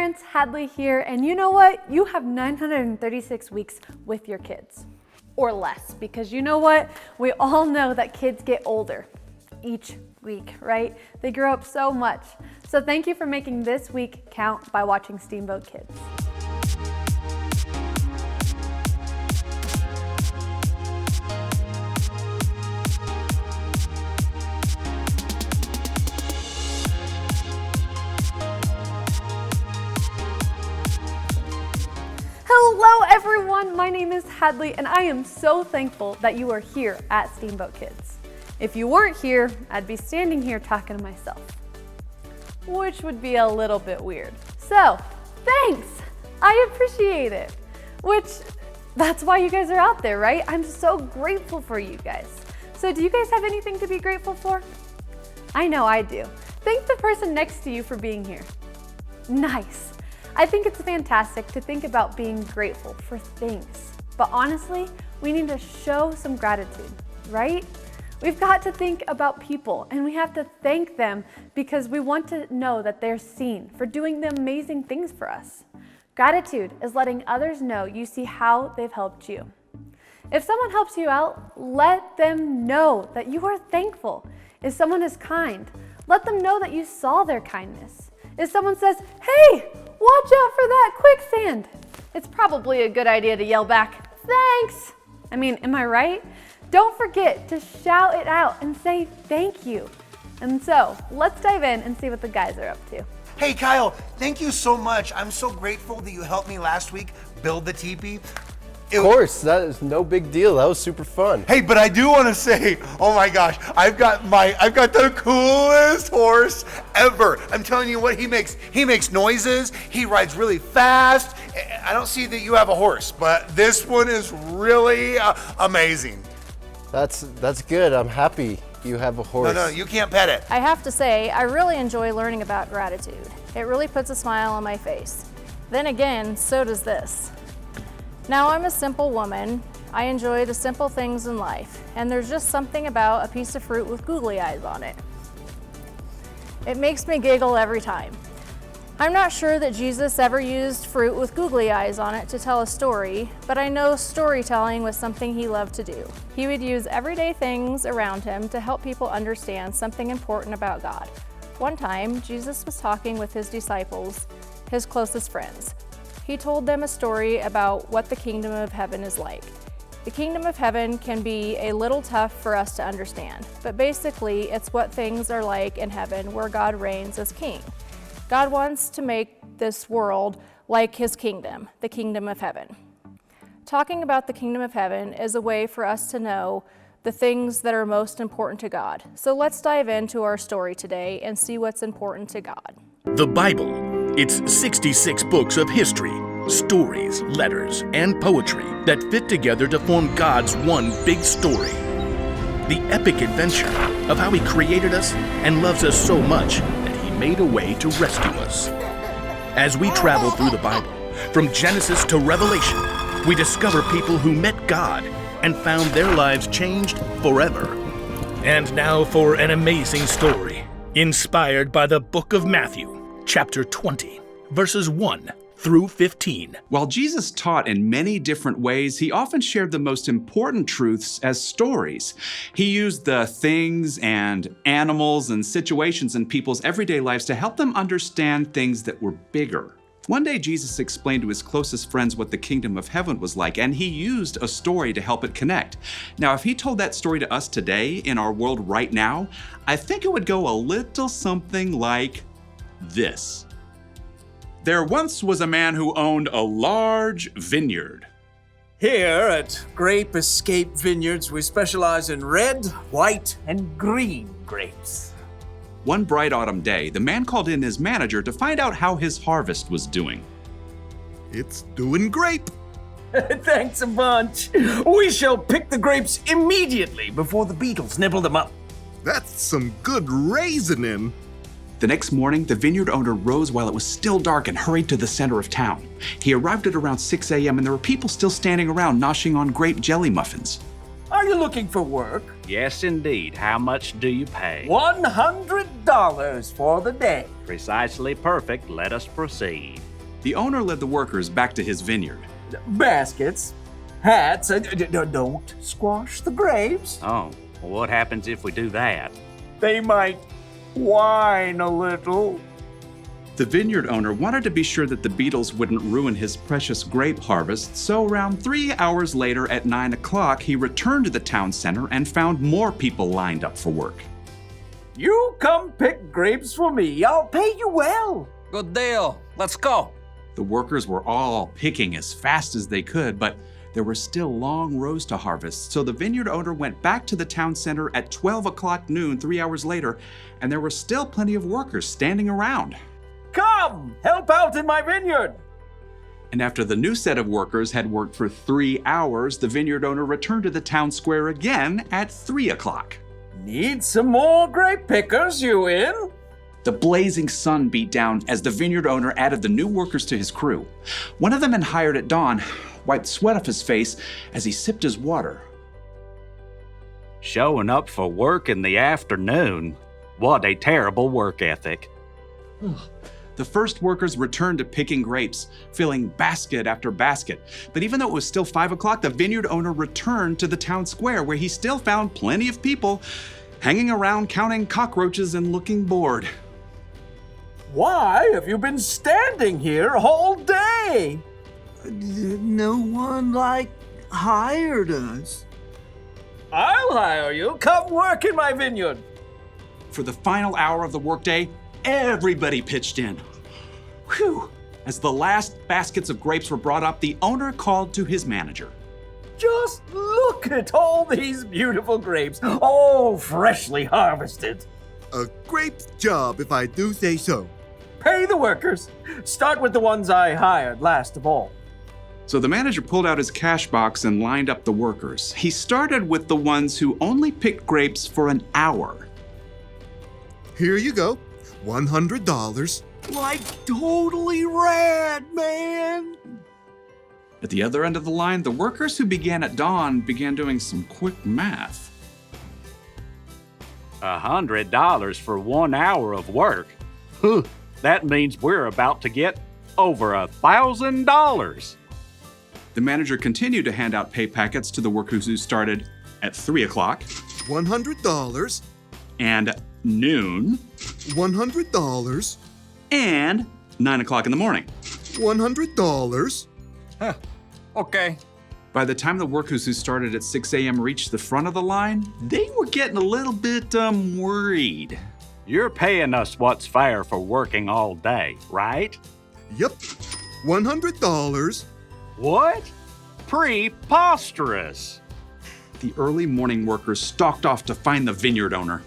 parents, Hadley here, and you know what? You have 936 weeks with your kids, or less, because you know what? We all know that kids get older each week, right? They grow up so much. So thank you for making this week count by watching Steamboat Kids. Hello everyone, my name is Hadley and I am so thankful that you are here at Steamboat Kids. If you weren't here, I'd be standing here talking to myself, which would be a little bit weird. So, thanks! I appreciate it. That's why you guys are out there, right? I'm so grateful for you guys. So do you guys have anything to be grateful for? I know I do. Thank the person next to you for being here. Nice. I think it's fantastic to think about being grateful for things. But honestly, we need to show some gratitude, right? We've got to think about people and we have to thank them because we want to know that they're seen for doing the amazing things for us. Gratitude is letting others know you see how they've helped you. If someone helps you out, let them know that you are thankful. If someone is kind, let them know that you saw their kindness. If someone says, "Hey, watch out for that quicksand," it's probably a good idea to yell back, "Thanks." I mean, am I right? Don't forget to shout it out and say thank you. And so, let's dive in and see what the guys are up to. Hey Kyle, thank you so much. I'm so grateful that you helped me last week build the teepee. Of course, that is no big deal. That was super fun. Hey, but I do want to say, oh my gosh, I've got the coolest horse ever. I'm telling you what he makes. He makes noises. He rides really fast. I don't see that you have a horse, but this one is really amazing. That's good. I'm happy you have a horse. No, you can't pet it. I have to say, I really enjoy learning about gratitude. It really puts a smile on my face. Then again, so does this. Now, I'm a simple woman. I enjoy the simple things in life, and there's just something about a piece of fruit with googly eyes on it. It makes me giggle every time. I'm not sure that Jesus ever used fruit with googly eyes on it to tell a story, but I know storytelling was something he loved to do. He would use everyday things around him to help people understand something important about God. One time, Jesus was talking with his disciples, his closest friends. He told them a story about what the kingdom of heaven is like. The kingdom of heaven can be a little tough for us to understand, but basically it's what things are like in heaven where God reigns as king. God wants to make this world like his kingdom, the kingdom of heaven. Talking about the kingdom of heaven is a way for us to know the things that are most important to God. So let's dive into our story today and see what's important to God. The Bible. It's 66 books of history, stories, letters, and poetry that fit together to form God's one big story. The epic adventure of how he created us and loves us so much that he made a way to rescue us. As we travel through the Bible, from Genesis to Revelation, we discover people who met God and found their lives changed forever. And now for an amazing story, inspired by the book of Matthew. Chapter 20, verses 1 through 15. While Jesus taught in many different ways, he often shared the most important truths as stories. He used the things and animals and situations in people's everyday lives to help them understand things that were bigger. One day, Jesus explained to his closest friends what the kingdom of heaven was like, and he used a story to help it connect. Now, if he told that story to us today in our world right now, I think it would go a little something like this. There once was a man who owned a large vineyard. Here at Grape Escape Vineyards, we specialize in red, white, and green grapes. One bright autumn day, the man called in his manager to find out how his harvest was doing. It's doing great. Thanks a bunch. We shall pick the grapes immediately before the beetles nibble them up. That's some good raisoning. The next morning, the vineyard owner rose while it was still dark and hurried to the center of town. He arrived at around 6 a.m. and there were people still standing around noshing on grape jelly muffins. Are you looking for work? Yes, indeed. How much do you pay? $100 for the day. Precisely perfect. Let us proceed. The owner led the workers back to his vineyard. Baskets, hats, don't squash the grapes. Oh, well, what happens if we do that? They might whine a little. The vineyard owner wanted to be sure that the beetles wouldn't ruin his precious grape harvest, so around 3 hours later at 9 o'clock, he returned to the town center and found more people lined up for work. You come pick grapes for me. I'll pay you well. Good deal. Let's go. The workers were all picking as fast as they could, but there were still long rows to harvest, so the vineyard owner went back to the town center at 12 o'clock noon 3 hours later, and there were still plenty of workers standing around. Come, help out in my vineyard. And after the new set of workers had worked for 3 hours, the vineyard owner returned to the town square again at 3 o'clock. Need some more grape pickers, you in? The blazing sun beat down as the vineyard owner added the new workers to his crew. One of the men hired at dawn wiped sweat off his face as he sipped his water. Showing up for work in the afternoon? What a terrible work ethic. The first workers returned to picking grapes, filling basket after basket. But even though it was still 5 o'clock, the vineyard owner returned to the town square where he still found plenty of people hanging around counting cockroaches and looking bored. Why have you been standing here all day? No one, hired us. I'll hire you. Come work in my vineyard. For the final hour of the workday, everybody pitched in. Whew! As the last baskets of grapes were brought up, the owner called to his manager. Just look at all these beautiful grapes, all freshly harvested. A great job, if I do say so. Pay the workers. Start with the ones I hired last of all. So the manager pulled out his cash box and lined up the workers. He started with the ones who only picked grapes for an hour. Here you go. $100. Totally rad, man. At the other end of the line, the workers who began at dawn began doing some quick math. $100 for 1 hour of work? That means we're about to get over $1,000. The manager continued to hand out pay packets to the workers who started at 3 o'clock. $100. And noon. $100. And 9 o'clock in the morning. $100. Okay. By the time the workers who started at 6 a.m. reached the front of the line, they were getting a little bit worried. You're paying us what's fair for working all day, right? Yep. $100. What? Preposterous. The early morning workers stalked off to find the vineyard owner.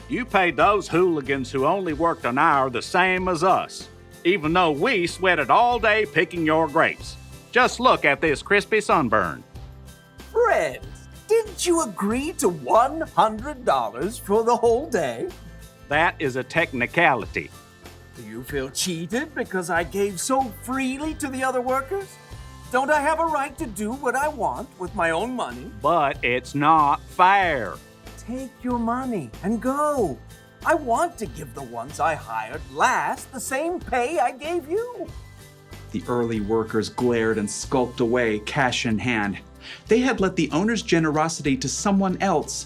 You paid those hooligans who only worked an hour the same as us, even though we sweated all day picking your grapes. Just look at this crispy sunburn. Friends, didn't you agree to $100 for the whole day? That is a technicality. Do you feel cheated because I gave so freely to the other workers? Don't I have a right to do what I want with my own money? But it's not fair. Take your money and go. I want to give the ones I hired last the same pay I gave you. The early workers glared and skulked away, cash in hand. They had let the owner's generosity to someone else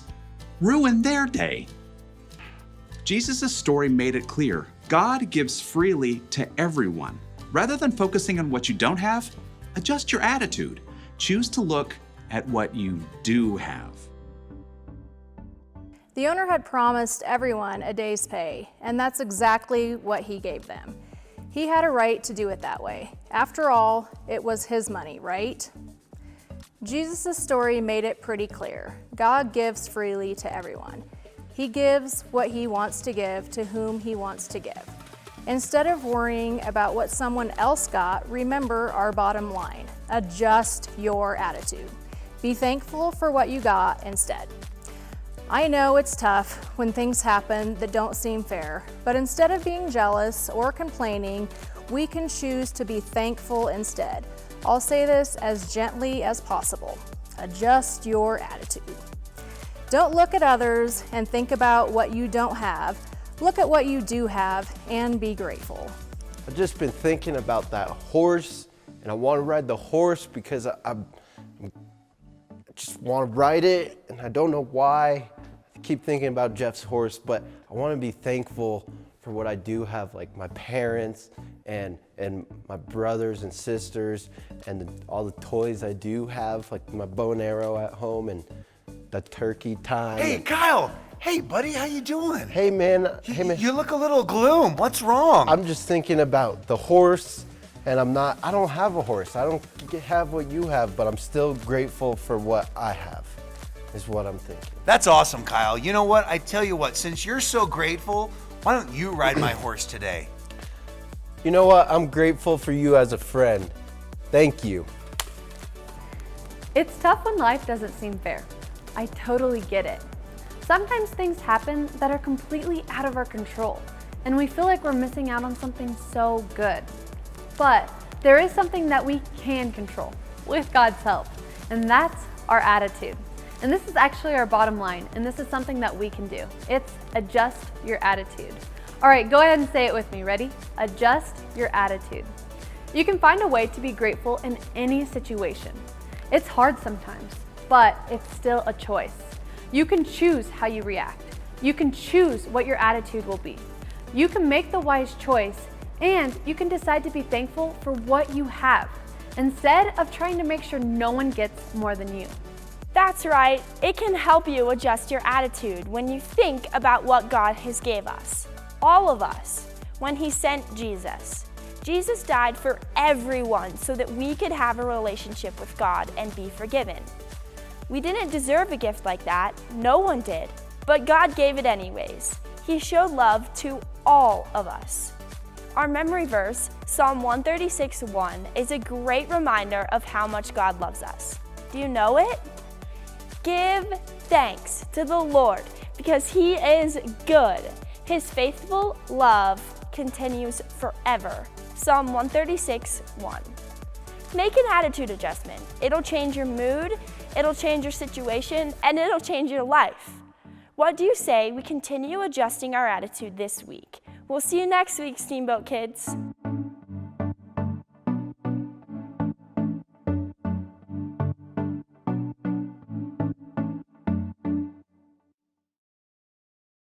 ruin their day. Jesus' story made it clear. God gives freely to everyone. Rather than focusing on what you don't have, adjust your attitude. Choose to look at what you do have. The owner had promised everyone a day's pay, and that's exactly what he gave them. He had a right to do it that way. After all, it was his money, right? Jesus' story made it pretty clear. God gives freely to everyone. He gives what he wants to give to whom he wants to give. Instead of worrying about what someone else got, remember our bottom line. Adjust your attitude. Be thankful for what you got instead. I know it's tough when things happen that don't seem fair, but instead of being jealous or complaining, we can choose to be thankful instead. I'll say this as gently as possible. Adjust your attitude. Don't look at others and think about what you don't have. Look at what you do have and be grateful. I've just been thinking about that horse, and I want to ride the horse because I just want to ride it, and I don't know why. I keep thinking about Jeff's horse, but I want to be thankful for what I do have, like my parents and my brothers and sisters, and all the toys I do have, like my bow and arrow at home and the turkey time. Hey, Kyle. Hey, buddy, how you doing? Hey, man. You look a little gloom. What's wrong? I'm just thinking about the horse, and I don't have a horse. I don't have what you have, but I'm still grateful for what I have, is what I'm thinking. That's awesome, Kyle. You know what? I tell you what, since you're so grateful, why don't you ride my horse today? You know what? I'm grateful for you as a friend. Thank you. It's tough when life doesn't seem fair. I totally get it. Sometimes things happen that are completely out of our control, and we feel like we're missing out on something so good. But there is something that we can control with God's help, and that's our attitude. And this is actually our bottom line, and this is something that we can do. It's adjust your attitude. All right, go ahead and say it with me. Ready? Adjust your attitude. You can find a way to be grateful in any situation. It's hard sometimes, but it's still a choice. You can choose how you react. You can choose what your attitude will be. You can make the wise choice, and you can decide to be thankful for what you have, instead of trying to make sure no one gets more than you. That's right. It can help you adjust your attitude when you think about what God has gave us, all of us, when He sent Jesus. Jesus died for everyone so that we could have a relationship with God and be forgiven. We didn't deserve a gift like that, no one did, but God gave it anyways. He showed love to all of us. Our memory verse, Psalm 136:1, is a great reminder of how much God loves us. Do you know it? Give thanks to the Lord because He is good. His faithful love continues forever. Psalm 136:1. Make an attitude adjustment. It'll change your mood, it'll change your situation, and it'll change your life. What do you say we continue adjusting our attitude this week? We'll see you next week, Steamboat Kids.